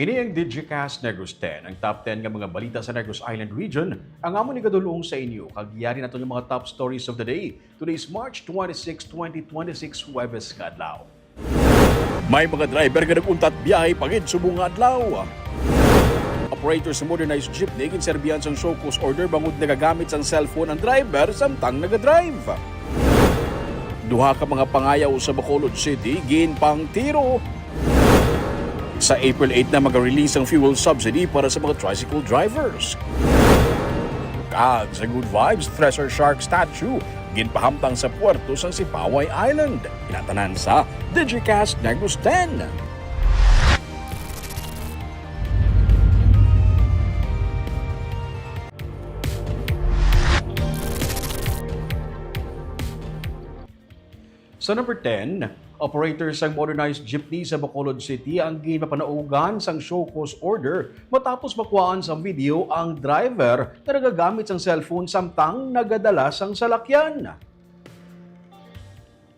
Ini ang Digicast Negros 10, ang top 10 nga mga balita sa Negros Island Region. Ang amon ni kadulong sa inyo, kagyari na yung mga top stories of the day. Today is March 26, 2026, Huwebes kadlaw. May mga driver nga nag-untat biyahe pagid subong nga adlaw. Operator sa modernized jeepney kinserbihan sang show cause order bangod nagagamit sang cellphone ang driver samtang nagadrive. Duha ka mga pangayaw sa Bacolod City ginpang tiro. Sa April 8 na mag-release ang fuel subsidy para sa mga tricycle drivers. Kag sa Good Vibes Treasure Shark statue ginpahamtang sa puerto sang Sipaway Island. Kinatanan sa Digicast Negros 10. Sa number 10, operators ng modernized jeepney sa Bacolod City ang ginapanaugan sang show cause order matapos makuhaan sa video ang driver na nagagamit sang cellphone samtang nagadala sang salakyan.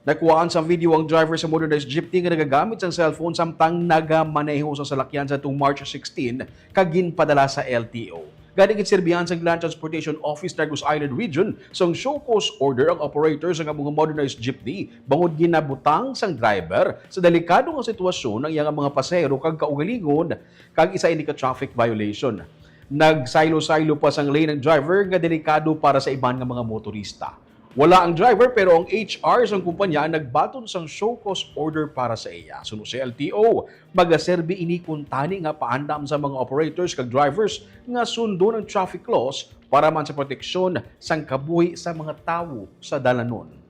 Nakuhaan sa video ang driver sa modernized jeepney nga nagagamit sang cellphone samtang nagamaneho sa salakyan sa March 16 kagin padala sa LTO. Galing itserbihan sa Land Transportation Office Negros Island Region sang show cause order ang operators ng mga modernized jeepney bangod ginabutang sang driver sa delikado nga sitwasyon ng iyang mga pasahero kag kaugalingon kag isa ini ka traffic violation. Nagsaylo-saylo pa sang lane ng driver nga delikado para sa iban nga mga motorista. Wala ang driver pero ang HR sa kumpanya nagbaton sang show cause order para sa iya. Suno sa LTO, magaserbi ini kuntani nga paandam sa mga operators kag drivers nga sundo ng traffic laws para man sa proteksyon sang kabuhi sa mga tawo sa dalanon.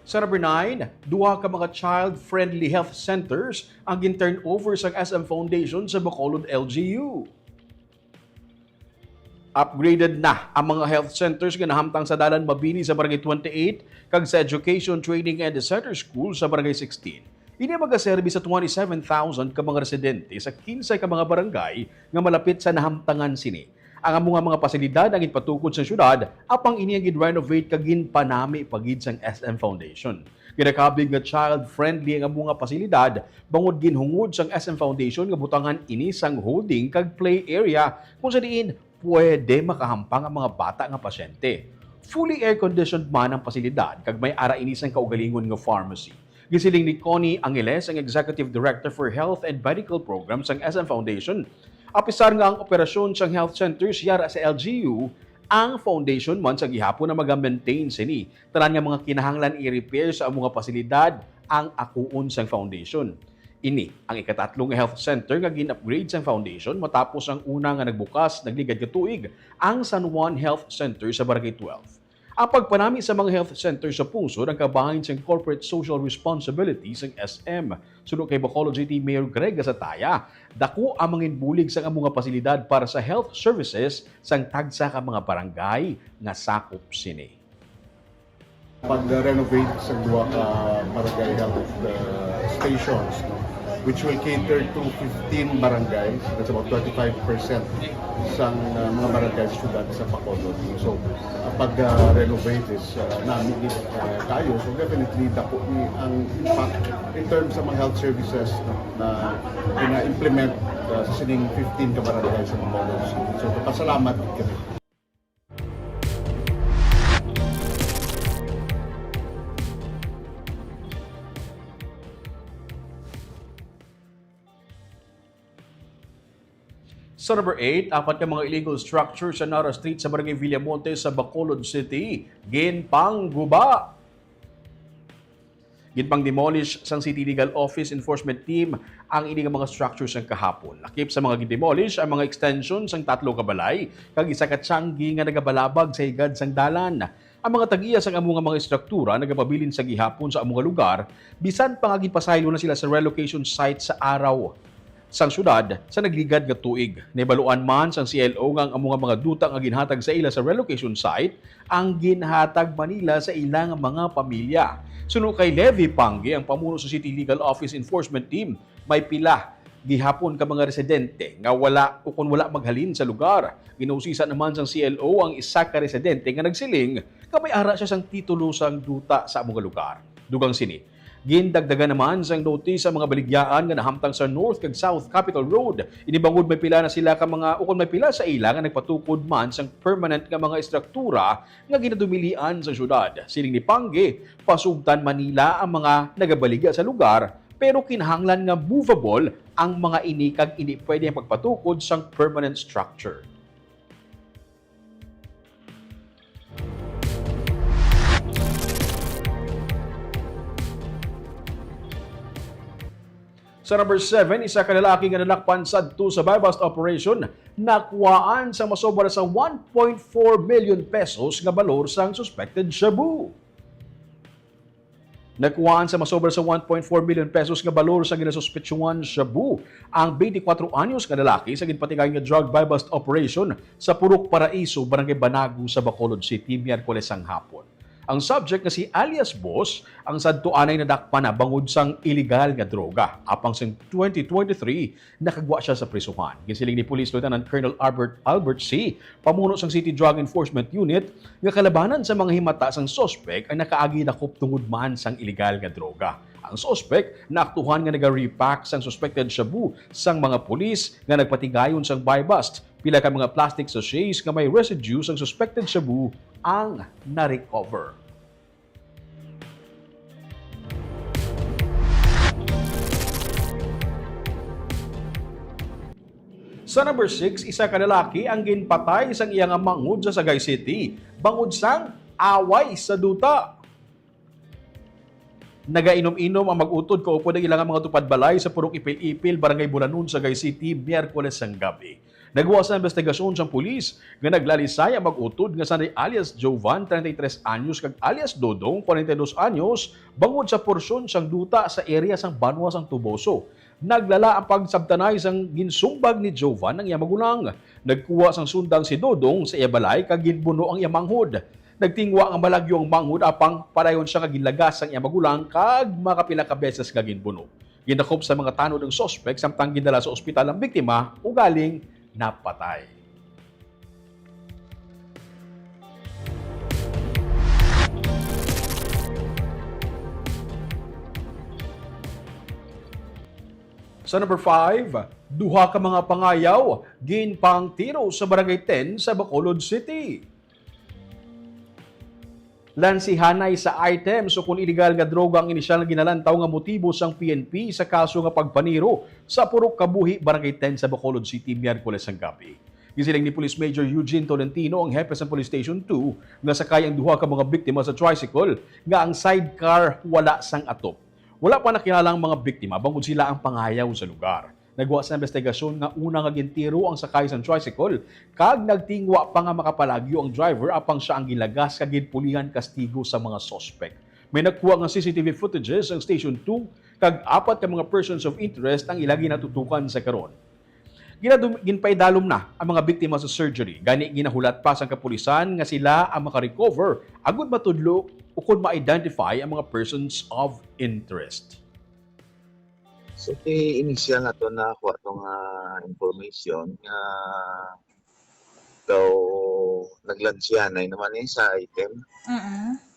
Sa number 9, duha ka mga child-friendly health centers ang gin-turn over sa SM Foundation sa Bacolod LGU. Upgraded na ang mga health centers nga nahamtang sa Dalan Mabini sa Barangay 28 kag sa Education, Training and Center School sa Barangay 16. Ini magaserbi sa 27,000 ka mga residente sa 15 ka mga barangay nga malapit sa nahamtangan sini. Ang mga pasilidad ang ipatukod sa syudad apang ini ang gid-renovate kagin panami pagid sang SM Foundation. Ginakabig nga child-friendly ang mga pasilidad bangod ginhungod sang SM Foundation nga butangan ini sang holding kag play area kung sa diin pwede makahampang ang mga bata nga pasyente. Fully air-conditioned man ang pasilidad kag may ara ini sang kaugalingon nga pharmacy. Gisiling ni Connie Angeles, ang Executive Director for Health and Medical Programs ng SM Foundation. Apisar nga ang operasyon sa health centers yara sa LGU, ang foundation man sa gihapon na mag-maintain sini. Tanan nga mga kinahanglan i-repair sa mga pasilidad ang akuon sa foundation. Ini ang ikatatlong health center nga gin-upgrade sa foundation matapos ang una nga nagbukas nagligad ka tuig ang San Juan Health Center sa Barangay 12. Ang pagpanami sa mga health center sa pungsod ang kabahin sa corporate social responsibilities ng SM. Sunod kay Bacolod City Mayor Greg Gasataya, dako ang mga bulig sa mga pasilidad para sa health services sang tagsa ka mga barangay nga sakop sini. Pag-renovate sa dua ka barangay health stations, no? Which will cater to 15 barangays. That's about 25% sa mga barangay syudad sa Bacolod. So, pag-renovate is namin tayo. So, definitely dako ni ang impact in terms of mga health services na ina-implement sa sining 15 ka barangay sa Bacolod. So, pasalamat kami. Sa number 8, apat ka mga illegal structures sa Nara Street sa Barangay Villamonte sa Bacolod City. Ginpang guba. Ginpang demolish sang City Legal Office Enforcement Team ang ini mga structures ng kahapon. Lakip sa mga gidemolish ang mga extensions sang 3 ka balay kag isa ka tiyanggi nga nagabalabag sa higad sang dalan. Ang mga tag-iya sang among mga struktura nagapabilin sa gihapon sa among lugar bisan pa nga gipasaylo na sila sa relocation site sa araw sang syudad sa nagligad nga tuig. Nibaluan man sang CLO nga ang mga duta nga ginhatag sa ila sa relocation site ang ginhatag Manila sa ilang mga pamilya. Suno kay Levi Pangge, ang pamuno sa City Legal Office Enforcement Team, may pila Gihapon ka mga residente nga wala o kung wala maghalin sa lugar. Ginusisa naman sang CLO ang isa ka residente nga nagsiling kamay ara siya sang titulo sang duta sa among lugar. Dugang sini, gindagdagan naman sang notice sa mga baligyaan nga nahamtang sa North kag South Capitol Road. Inibangod may pila na sila ka mga o kung may pila sa ila nga nagpatukod man sang permanent nga mga istruktura nga ginadumilian sa syudad. Siling ni Pangge, pasugtan Manila ang mga nagabaligya sa lugar pero kinahanglan nga movable ang mga ini kag hindi pwede ang pagpatukod sang permanent structure. Sa number 7, isa ka lalaki nga nalakpan sadto sa buy-bust operation, nakuhaan sa masobra sa 1.4 million pesos nga balor sang suspected shabu. Nakuhaan sa masobra sa 1.4 million pesos nga balor sa ginasuspetsyuhan shabu ang 24 anyos nga lalaki sa ginpatigay nga drug buy-bust operation sa Purok Paraiso, Barangay Banagu sa Bacolod City, Miyerkules ang hapon. Ang subject nga si alias Boss, ang sadtuanay na dakpan na bangod sang illegal nga droga. Apang sang 2023, nakagwa siya sa prisuhan. Gisiling ni Police Lieutenant Colonel Albert C., pamuno sang City Drug Enforcement Unit, nga kalabanan sa mga himata sang sospek ay nakaagi dakop tungod man sang illegal nga droga. Ang sospek, naaktuhan nga naga-repack sang suspected shabu sang mga pulis nga nagpatigayon sang buy-bust. Pila ka mga plastic sachets nga may residue sang suspected shabu ang na-recover. Sa number 6, isa ka lalaki ang ginpatay sang iyang mangud sa Sagay City, bangod sang away sa duta. Nagainom-inom ang mag-utod kaupo ng ilang mga tupad-balay sa Purok Ipil-Ipil, Barangay Bulanon, Sagay City, Miyerkules ang gabi. Nagawa sa investigasyon sa pulis nga naglalisay ang mag-utod nga sanay alias Jovan, 33 anyos, kag alias Dodong, 42 anyos, bangod sa porsyon sang duta sa area sang Banwa sang Tuboso. Naglala ang pagsabtanay sang ginsumbag ni Jovan ng iyang magulang. Nagkuha sang sundang si Dodong sa iyabalay kag ginbuno ang iyang manghod. Nagtingwa ang malagyo ang manghod apang padayon siya kag ginlagas ang iyang magulang kag makapila ka beses kag ginbuno. Ginakop sa mga tanod ng sospek samtang gindala sa ospital ang biktima ugaling napatay. Sa number 5, duha ka mga pangayaw ginpang tiro sa Barangay 10 sa Bacolod City. Lansihanay sa items o kung illegal nga droga ang inisyal nga ginalantaw nga motibo sang PNP sa kaso nga pagpaniro sa Purok Kabuhi, Barangay 10 sa Bacolod City, Miyerkules ang gabi. Gisiling ni Police Major Eugene Tolentino, ang hepe sa Police Station 2, nga sakay ang duha ka mga biktima sa tricycle nga ang sidecar wala sang atop. Wala pa nakilalang mga biktima bangod sila ang pangayaw sa lugar. Nagwa sa investigasyon nga una nga gintiro ang sakay sa tricycle kag nagtingwa pa nga makapalagyo ang driver apang siya ang gilagas kag ginpulihan kastigo sa mga suspect. May nagkuha nga CCTV footages ang Station 2 kag apat ka mga persons of interest ang ilagi natutukan sa karon. Ginpaidalom na ang mga biktima sa surgery. Gani ginahulat pa sa kapulisan nga sila ang makarecover agud matudlo o kung ma-identify ang mga persons of interest. So, initial na to na kuha itong information nga daw naglansyanay naman sa item.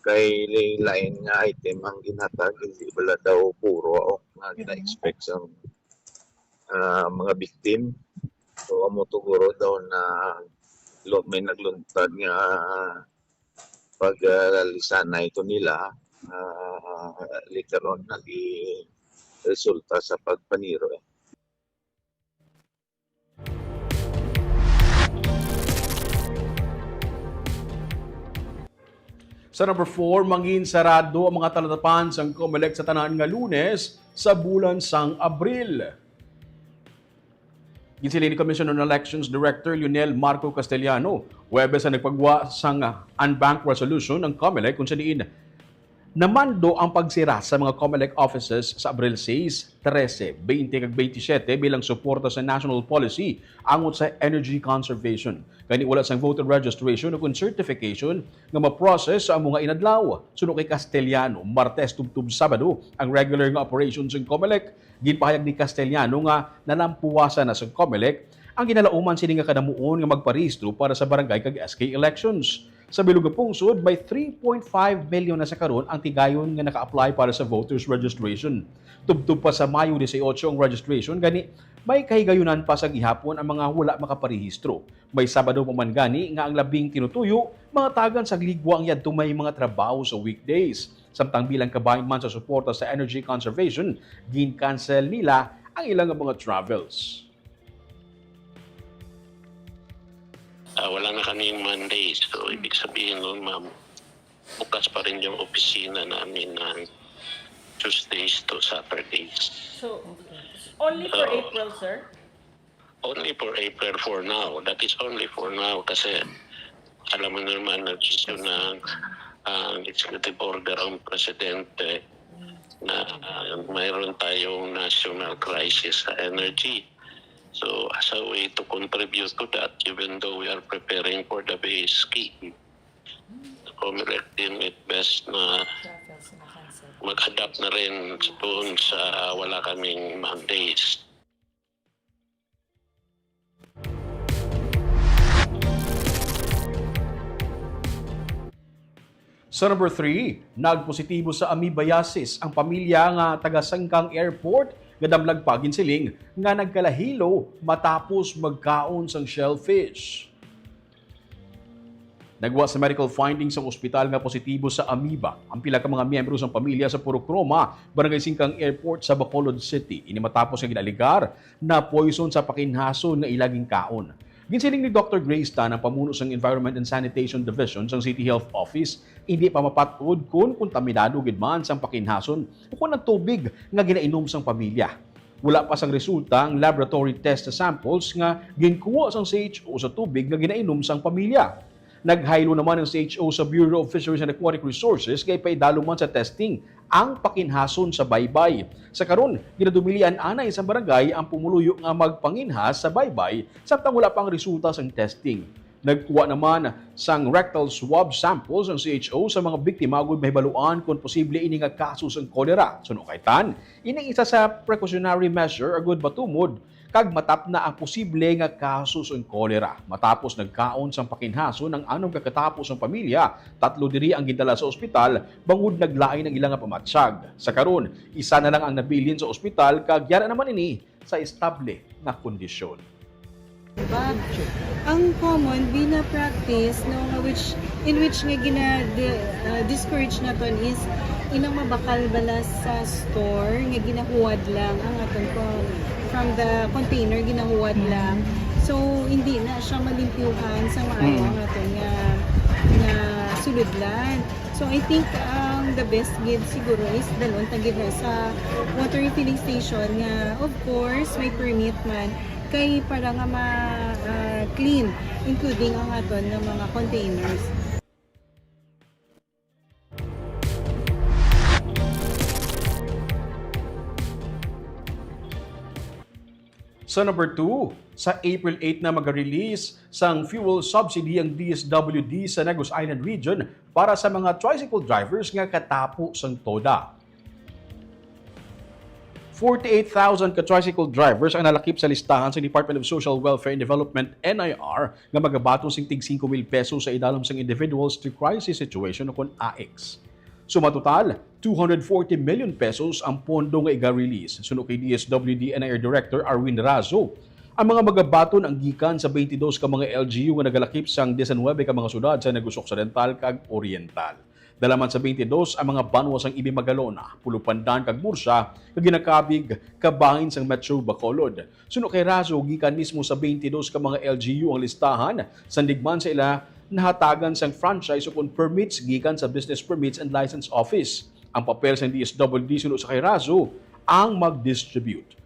Kay lain nga item ang ginhatag, hindi bala daw puro o nga gina-expect sa mga victim. So, amo tuguro daw na may nagluntad nga paglisanay ito nila, later on resulta sa pagpaniro. Sa number 4, mangin sarado ang mga talatapan sang COMELEC sa tanan nga Lunes sa bulan sang Abril. Ginsilin ni Commission on Elections Director Lionel Marco Castellano, Huwebes sa nagpagwa sang unbanked resolution ng COMELEC kung saan namando ang pagsira sa mga COMELEC offices sa Abril 6, 13, 20 kag 27 bilang suporta sa national policy angot sa energy conservation. Kani wala sang voter registration o certification nga ma-process sa mga inadlaw. Suno kay Castellano, Martes tubtub Sabado ang regular nga operations ng COMELEC Ginpahayag ni Castellano nga nalampuwasan na sa COMELEC ang ginalauman sini nga kanamuon nga magparehistro para sa barangay kag SK elections. Sa bilog nga pungsod, may 3.5 million na sa karon ang tigayon nga naka-apply para sa voters registration. Tubtub pa sa Mayo 18 ang registration, gani may kahigayunan pa sa gihapon ang mga wala makaparehistro. May Sabado pa man gani nga ang labing tinutuyo, mga tagan sa ligwa ang yadto may mga trabaho sa weekdays. Samtang bilang kabahin man sa suporta sa energy conservation, gin-cancel nila ang ilang mga travels. Wala na kaming Mondays. So, ibig sabihin nun, ma'am, bukas pa rin yung opisina namin ng Tuesdays to Saturdays. So, only for April, sir? Only for April for now. That is only for now kasi alam mo naman na issue ng executive order ang presidente na mayroon tayong national crisis sa energy. So, as a way to contribute to that, even though we are preparing for the base scheme, the COMELEC deemed it best na mag-adapt na rin doon sa wala kaming Mondays. Sa number 3, nagpositibo sa amoebiasis ang pamilya nga taga-Sangkang Airport nga damlag pagin siling nga nagkalahilo matapos magkaon sang shellfish. Nagwa sa medical findings sa ospital nga positibo sa amoeba ang pila ka mga miyembro ng pamilya sa Purukroma, Barangay Singkang Airport sa Bacolod City. Ini matapos nga ginaligar na poison sa pakinhason nga ilaging kaon. Ginsiling ni Dr. Grace Tan, ang pamuno ng Environment and Sanitation Division sa City Health Office, hindi pa mapatod kung kontaminado gid man sang pakinhason o kung ang tubig nga ginainom sang pamilya. Wala pa sang resulta ang laboratory test samples nga ginkuha sang CHO sa tubig nga ginainom sang pamilya. Naghaylo naman ang CHO sa Bureau of Fisheries and Aquatic Resources kay paidalo man sa testing ang pakinhason sa baybay. Sa karon, ginadumilian anay sa barangay ang pumuluyo nga magpanginhas sa baybay samtang wala pang resulta sang testing. Nagkuha naman sang rectal swab samples ang CHO sa mga biktima ug mahibaluan kung posible ini nga kaso sang kolera. Suno kay Tan, ini isa sa precautionary measure agud batumod kag matap na ang posible nga kaso sang kolera. Matapos nagkaon sang pakinhaso ng anong kakatapos ng pamilya, 3 diri ang gidala sa ospital bangod naglain ang ilang pamatsyag. Sa karon, isa na lang ang nabilin sa ospital kag yara naman ini sa estable nga kondisyon. Diba? Ang common bina-practice no in which nga discourage naton is inang mabakal bala sa store nga ginahuwad lang ang aton ko from the container ginahuwad lang. So hindi na siya malimpyuhan sa maayo ang aton nga suludlan. So I think the best gid siguro is dalon tagid na sa water refilling station nga of course may permit man kay para nga ma-clean including ang aton ng mga containers. Sa number 2, sa April 8 na mag-release sang fuel subsidy ang DSWD sa Negros Island Region para sa mga tricycle drivers nga katapo sang TODA. 48,000 ka-tricycle drivers ang nalakip sa listahan sa Department of Social Welfare and Development NIR nga magabatong sing tig 5,000 pesos sa idalom sang individuals to crisis situation o kon AX. Suma total, 240 million pesos ang pondo nga iga-release. Suno kay DSWD NIR Director Arwin Razo. Ang mga magabaton ang gikan sa 22 ka mga LGU nga nagalakip sang 19 ka mga syudad sa Negros Occidental kag Oriental. Dalaman sa 22 ang mga banwas ang Ibi Magalona, Pulupandan kag Murcia kag ginakabig kabahin sang Metro Bacolod. Suno kay Razo gikan mismo sa 22 ka mga LGU ang listahan sandigman sa ila nahatagan sang franchise o kung permits gikan sa Business Permits and License Office. Ang papel sa DSWD suno sa kay Razo ang mag-distribute.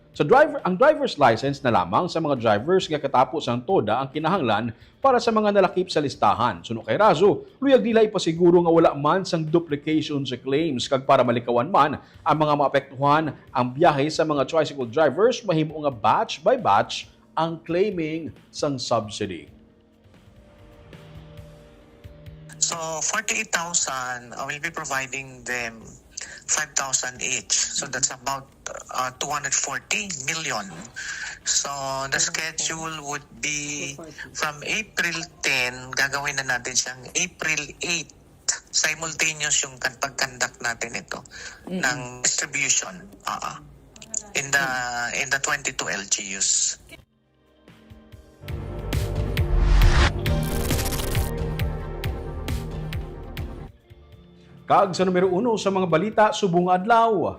Ang driver's license na lamang sa mga drivers nga katapos ang TODA ang kinahanglan para sa mga nalakip sa listahan. Suno kay Razo, luyag nila ipasiguro nga wala man sang duplication sa claims kag para malikawan man ang mga maapektuhan ang biyahe sa mga tricycle drivers mahimo nga batch by batch ang claiming sang subsidy. So 48,000 will be providing them 5,000 each. So that's about 240 million. So the schedule would be from April 10, gagawin na natin siyang April 8. Simultaneous yung pag-conduct natin ito ng distribution in the 22 LGUs. Kag sa numero 1 sa mga balita, subong adlaw.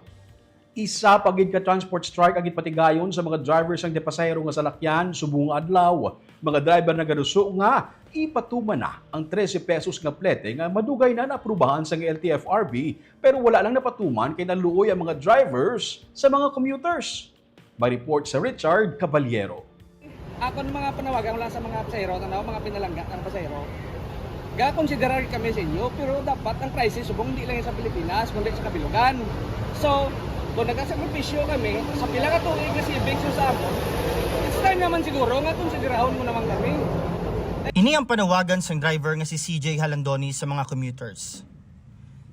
Isa pagid ka transport strike agit patigayon sa mga drivers ang depasayro nga salakyan subong adlaw. Mga driver na gaduso nga ipatuman na ang 13 pesos nga plete nga madugay na naaprubahan sa LTFRB pero wala lang napatuman kay naluoy ang mga drivers sa mga commuters. May report sa Richard Caballero. Ako ng mga panawagan lang sa mga pasahero, mga pinalangga ng pasahero. Ga-considerar kami sa inyo, pero dapat ang crisis subong hindi lang sa Pilipinas, kundi sa kabilugan. So, kung nagkasakripisyo kami, sa pila ka tuig na savings sa amon, it's time naman siguro nga konsiderahon mo naman kami. Ini ang panawagan sang driver nga si CJ Halandoni sa mga commuters.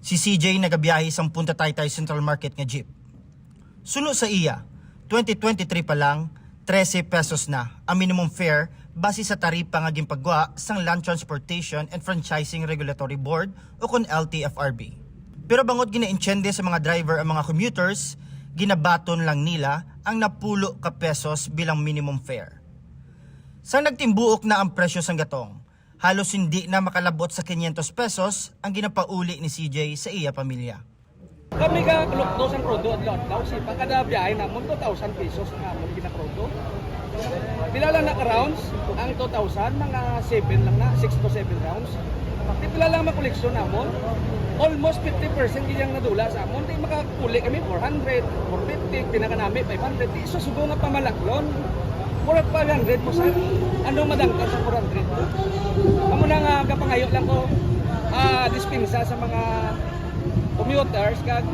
Si CJ nagabiyahe sang Punta Taytay Central Market nga jeep. Suno sa iya, 2023 pa lang, 13 pesos na ang minimum fare base sa taripa nga gimpagwa sang Land Transportation and Franchising Regulatory Board o kon LTFRB. Pero bangod gina-intyende sa mga driver ang mga commuters, ginabaton lang nila ang napulo ka pesos bilang minimum fare. Sang nagtimbuok na ang presyo sang gatong, halos hindi na makalabot sa 500 pesos ang ginapauli ni CJ sa iya pamilya. Kami ka lukdo sa prodo at lockdown, sipa kada biyahe namon 2,000 pesos ang amon ginaprodo. Pila lang na rounds, ang 2,000, mga 7 lang na, 6 to 7 rounds. Di pila lang makoleksyon namon. Almost 50% giyang nadula sa amon. Di makakuli kami 400, 450, tinakanami 500. Di susugo nga pamalaklon. 400 mo sa anong madangkal sa 400. Amo na nga kapangayo lang ko dispensa sa mga commuters kag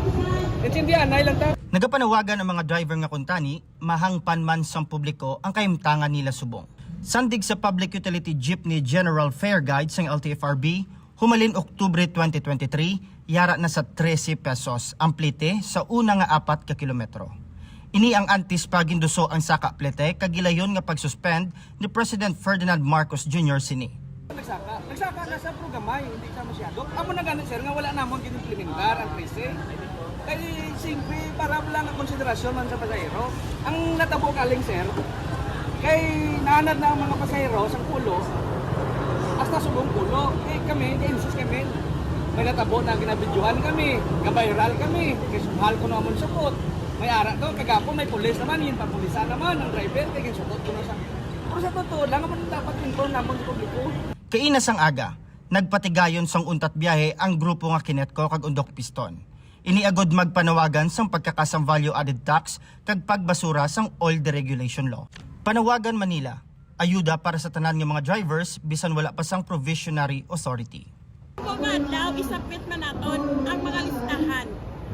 intindihan na ilang ta. Nagapanawagan ang mga driver nga kuntani, mahangpan man sa publiko ang kaimtangan nila subong. Sandig sa Public Utility Jeepney General Fare Guide sa LTFRB, humalin Oktubre 2023, yara na sa 13 pesos ang plite sa una nga 4 ka kilometro. Ini ang antis paginduso ang saka plete kagilayon nga pagsuspend ni President Ferdinand Marcos Jr. sini. Nagsaka na sa programay, hindi ka masyado. Amo na ganun sir, nga wala namon ginimplementar ang 13. Kaya simple, para lang ang konsiderasyon man sa pasahero. Ang natabo kaling sir, kay naanad na ang mga pasahero sa pulo, hasta subong pulo. Eh kami, insist kami, may natabo na ginabidyohan kami, gabayral kami, kasi mahal ko naman support. May ara to, kagapon may pulis naman, yun papulisan naman, ang driver, kaya support ko na sa... Pero sa totoo lang, naman dapat inform naman sa publiko. Kainas ang aga, nagpatigayon sang untat biyahe ang grupo nga Kinetco kag Undok Piston. Iniagod magpanawagan sang pagkakasang value added tax kag pagbasura sang oil deregulation law. Panawagan Manila, ayuda para sa tanan nga mga drivers bisan wala pa sang provisionary authority. Kung adlaw, isapit man naton ang mga listahan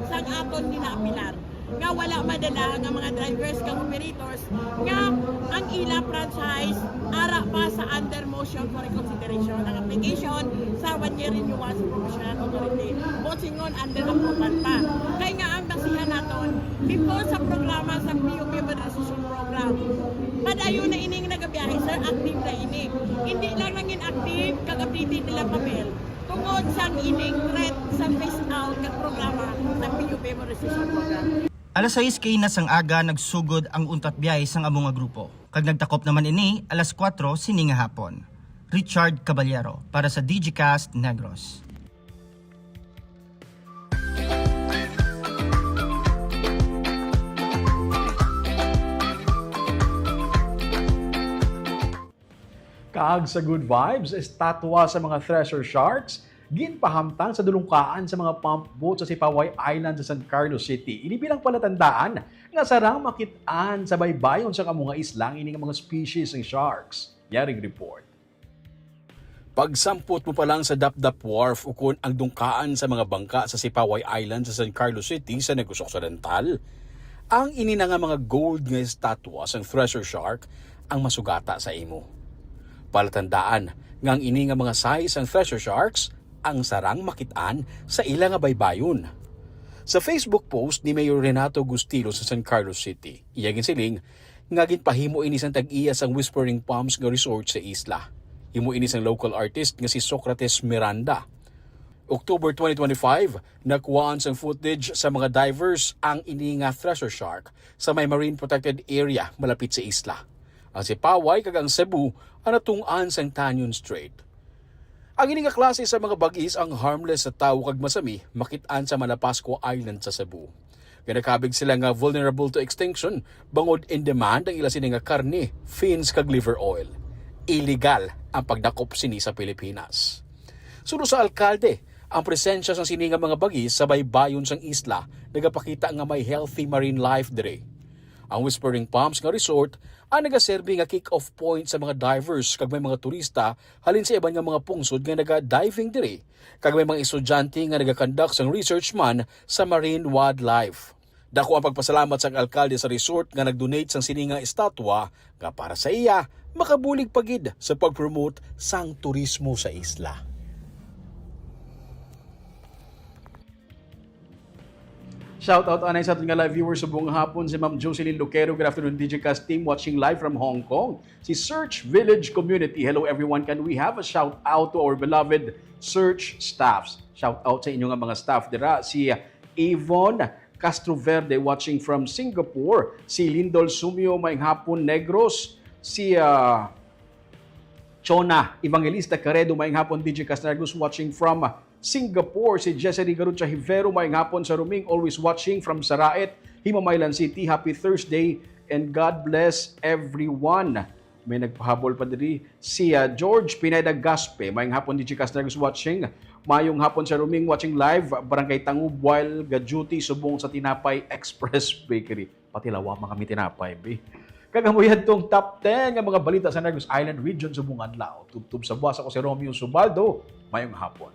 sa aton nilaapilar. Nga wala madala nga mga drivers kang operators nga ang ila franchise ara pa sa under motion for reconsideration ang application sa 1-year renewal sa provincial authority. Botsingon under approval pa. Kaya nga ang basihan naton before sa programa sa PUP Modernization Program. Padayon na ining nagabiyahe sir, active na ini. Hindi lang nang inactive kag updated nila papel. Tungod sang ining threat sa phase out ng programa sa PUP Modernization Program. Alas 6 kainas ang aga nagsugod ang untat biyahe sang among nga grupo. Kag nagtakop naman ini alas 4 sininga hapon. Richard Caballero para sa Digicast Negros. Kag sa good vibes, estatwa sa mga thresher sharks, ginpahamtang sa dulungkaan sa mga pump boat sa Sipaway Island sa San Carlos City. Ini bilang palatandaan nga sarang makitaan sa baybayon sa mga islang ini nga mga species ng sharks. Yaring report. Pagsampot mo pa lang sa Dapdap Wharf ukon ang dungkaan sa mga bangka sa Sipaway Island sa San Carlos City sa Negros Occidental, ang ini na nga mga gold nga estatwa sa thresher shark ang masugata sa imo. Palatandaan nga ang ini nga mga size ang thresher sharks ang sarang makitaan sa ilang nga baybayon. Sa Facebook post ni Mayor Renato Gustilo sa San Carlos City, iyagin siling nga ginpahimo ini sang tag-iya sang Whispering Palms nga resort sa isla. Himo ini sang local artist nga si Socrates Miranda. October 2025, nakuhaan sang footage sa mga divers ang ini nga treasure shark sa may marine protected area malapit sa isla. Ang Sipaway kag ang Cebu ang natung-an sang Tanyon Strait. Ang ini nga klase sa mga bagis ang harmless sa tao kag masami makit-an sa Malapascua Island sa Cebu. Ganakabig sila nga vulnerable to extinction bangod in demand ang ila sini nga karne, fins kag liver oil. Illegal ang pagdakop sini sa Pilipinas. Suno sa alkalde, ang presensya sa sini nga mga bagis sa baybayon sang isla nagapakita nga may healthy marine life dire. Ang Whispering Palms nga resort ang nagaserbi nga kick-off point sa mga divers kag may mga turista halin sa iban nga mga pungsod nga naga-diving dire kag may mga estudyante nga nagakandak sang research man sa marine wildlife. Dako ang pagpasalamat sa alkalde sa resort nga nagdonate sang sini nga estatwa nga para sa iya makabulig pagid sa pagpromote sang turismo sa isla. Shout out anay sa ating nga live viewers sa buong hapon, si Ma'am Jocelyn Luquero. Good afternoon, DJcast team watching live from Hong Kong. Si Search Village Community. Hello everyone. Can we have a shout out to our beloved Search staffs? Shout out sa inyong mga staff dira. Si Avon Castroverde watching from Singapore. Si Lindol Sumio Maing Hapon Negros. Si Chona Evangelista Caredo Maing Hapon, DJcast Negros watching from Singapore. Si Jessery Garucha Hivero Maing Hapon sa Ruming, always watching from Saraet, Himamaylan City. Happy Thursday and God bless everyone. May nagpahabol pa diri si George Pineda Gaspe Maing Hapon, DJcast Negros watching. Mayong hapon sa Ruming watching live. Barangay Tangub while gaduty subong sa Tinapay Express Bakery. Pati lawa mga kami tinapay be. Kagamuyan tong top 10 nga mga balita sa Negros Island region subong adlaw. Tubtub sa buwas ako si Romeo Subaldo. Mayong hapon.